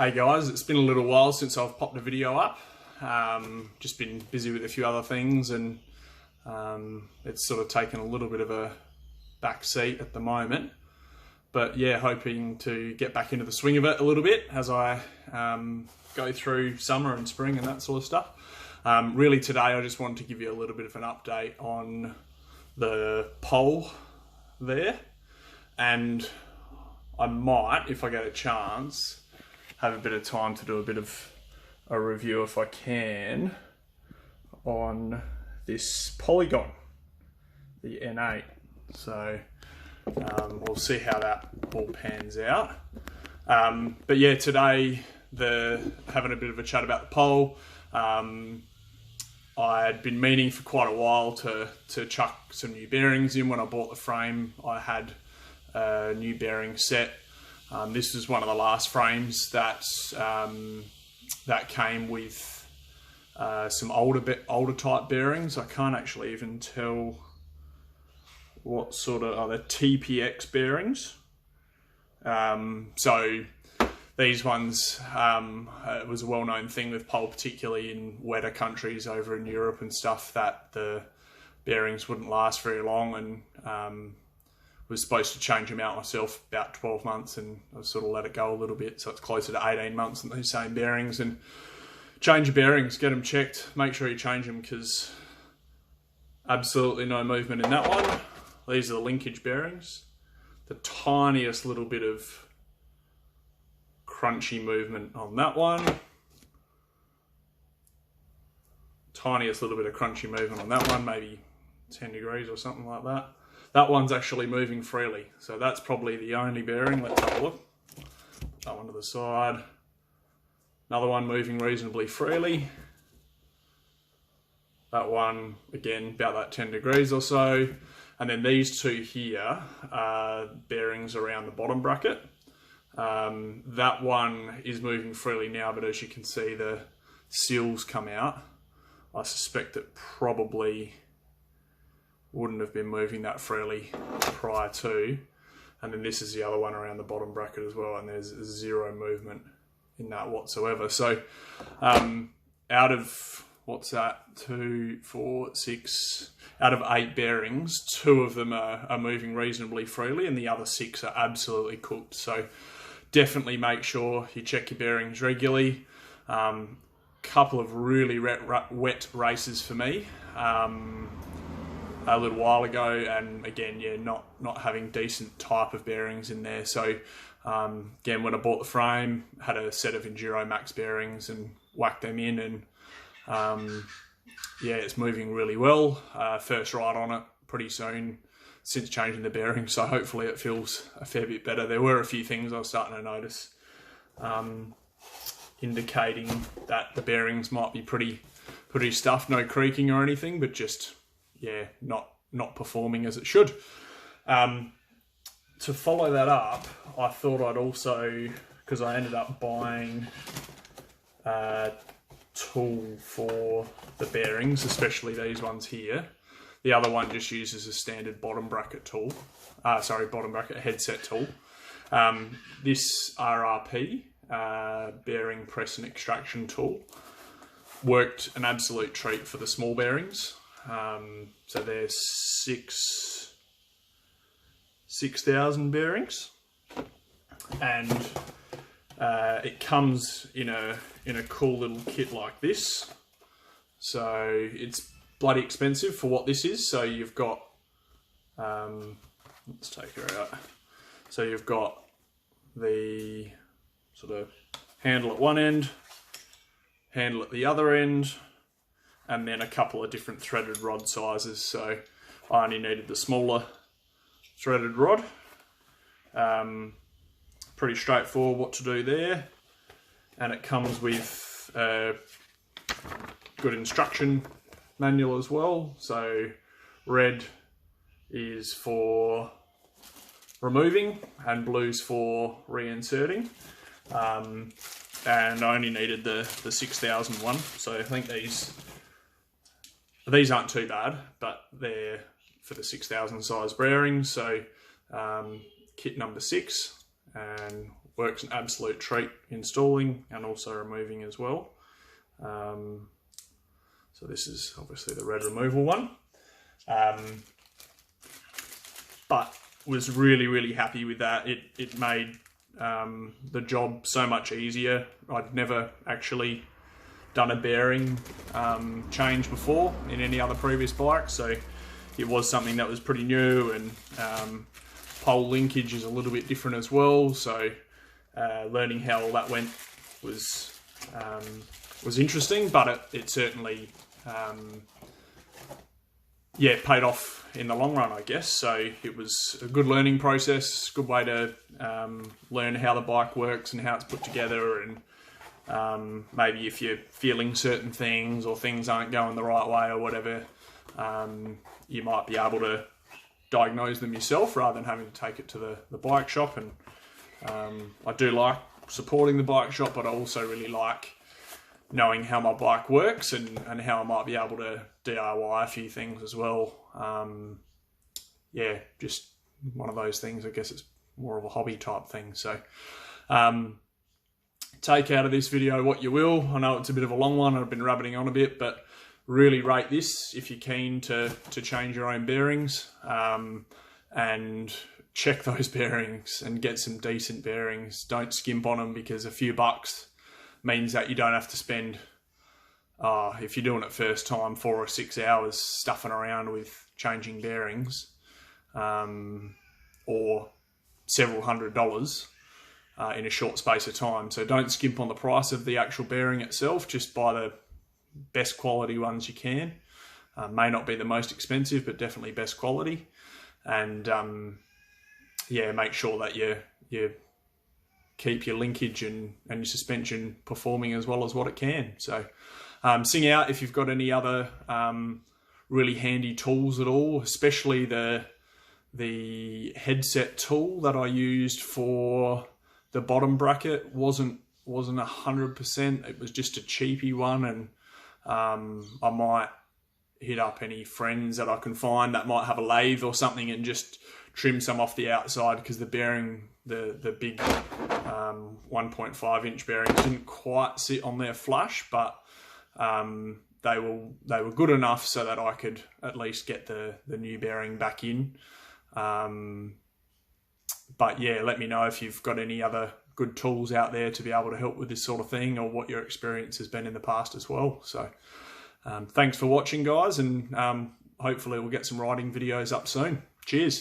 Hey guys, it's been a little while since I've popped a video up. Just been busy with a few other things, and it's sort of taken a little bit of a back seat at the moment. But yeah, hoping to get back into the swing of it a little bit as I go through summer and spring and that sort of stuff. Really today I just wanted to give you a little bit of an update on the pole there, and I might, if I get a chance, have a bit of time to do a bit of a review, if I can, on this polygon, the N8. So we'll see how that all pans out. But yeah, today having a bit of a chat about the pole. I'd been meaning for quite a while to chuck some new bearings in. When I bought the frame, I had a new bearing set. This is one of the last frames that came with some older type bearings. I can't actually even tell what sort of, they're TPX bearings. So these ones, it was a well-known thing with pole, particularly in wetter countries over in Europe and stuff, that the bearings wouldn't last very long, and was supposed to change them out myself about 12 months, and I sort of let it go a little bit, so it's closer to 18 months on these same bearings. And change your bearings, get them checked, make sure you change them, because absolutely no movement in that one. These are the linkage bearings. The tiniest little bit of crunchy movement on that one. Tiniest little bit of crunchy movement on that one, maybe 10 degrees or something like that. That one's actually moving freely, so that's probably the only bearing. Let's have a look. Put that one to the side. Another one moving reasonably freely. That one, again, about that 10 degrees or so. And then these two here are bearings around the bottom bracket. That one is moving freely now, but as you can see, the seals come out. I suspect it probably wouldn't have been moving that freely prior to. And then this is the other one around the bottom bracket as well, and there's zero movement in that whatsoever. So out of, what's that, 2, 4, 6, out of 8 bearings, 2 of them are moving reasonably freely, and the other 6 are absolutely cooked. So definitely make sure you check your bearings regularly. Couple of really wet races for me a little while ago, and again, yeah, not having decent type of bearings in there. So again, when I bought the frame, had a set of Enduro Max bearings and whacked them in, and yeah, it's moving really well. First ride on it pretty soon since changing the bearings, so hopefully it feels a fair bit better. There were a few things I was starting to notice indicating that the bearings might be pretty stuffed, no creaking or anything, but just, yeah, not performing as it should. To follow that up, I thought I'd also, because I ended up buying a tool for the bearings, especially these ones here. The other one just uses a standard bottom bracket tool. Bottom bracket headset tool. This RRP bearing press and extraction tool worked an absolute treat for the small bearings. So they're 6,000 bearings, and it comes in a cool little kit like this. So it's bloody expensive for what this is. So you've got, let's take her out. So you've got the sort of handle at one end, handle at the other end, and then a couple of different threaded rod sizes. So I only needed the smaller threaded rod. Pretty straightforward what to do there. And it comes with a good instruction manual as well. So red is for removing and blue's for reinserting. And I only needed the 6,000 one. So I think these aren't too bad, but they're for the 6,000 size bearings. So kit number 6, and works an absolute treat installing and also removing as well. So this is obviously the red removal one. But was really happy with that. It made the job so much easier. I'd never actually done a bearing change before in any other previous bike, so it was something that was pretty new, and pole linkage is a little bit different as well, so learning how all that went was interesting, but it certainly paid off in the long run, I guess. So it was a good learning process, good way to learn how the bike works and how it's put together, and maybe if you're feeling certain things or things aren't going the right way or whatever, you might be able to diagnose them yourself rather than having to take it to the bike shop. And I do like supporting the bike shop, but I also really like knowing how my bike works and how I might be able to DIY a few things as well. Just one of those things. I guess it's more of a hobby type thing. So take out of this video what you will. I know it's a bit of a long one, I've been rabbiting on a bit, but really rate this if you're keen to change your own bearings, and check those bearings and get some decent bearings. Don't skimp on them, because a few bucks means that you don't have to spend, if you're doing it first time, 4 or 6 hours stuffing around with changing bearings, or several $100s in a short space of time. So don't skimp on the price of the actual bearing itself. Just buy the best quality ones you can. May not be the most expensive, but definitely best quality. And make sure that you keep your linkage and your suspension performing as well as what it can. So sing out if you've got any other really handy tools at all, especially the headset tool that I used for the bottom bracket wasn't 100%. It was just a cheapy one, and I might hit up any friends that I can find that might have a lathe or something and just trim some off the outside, because the bearing, the big 1.5 inch bearings didn't quite sit on there flush, but they were good enough so that I could at least get the new bearing back in. But yeah, let me know if you've got any other good tools out there to be able to help with this sort of thing, or what your experience has been in the past as well. So thanks for watching, guys, and hopefully we'll get some riding videos up soon. Cheers.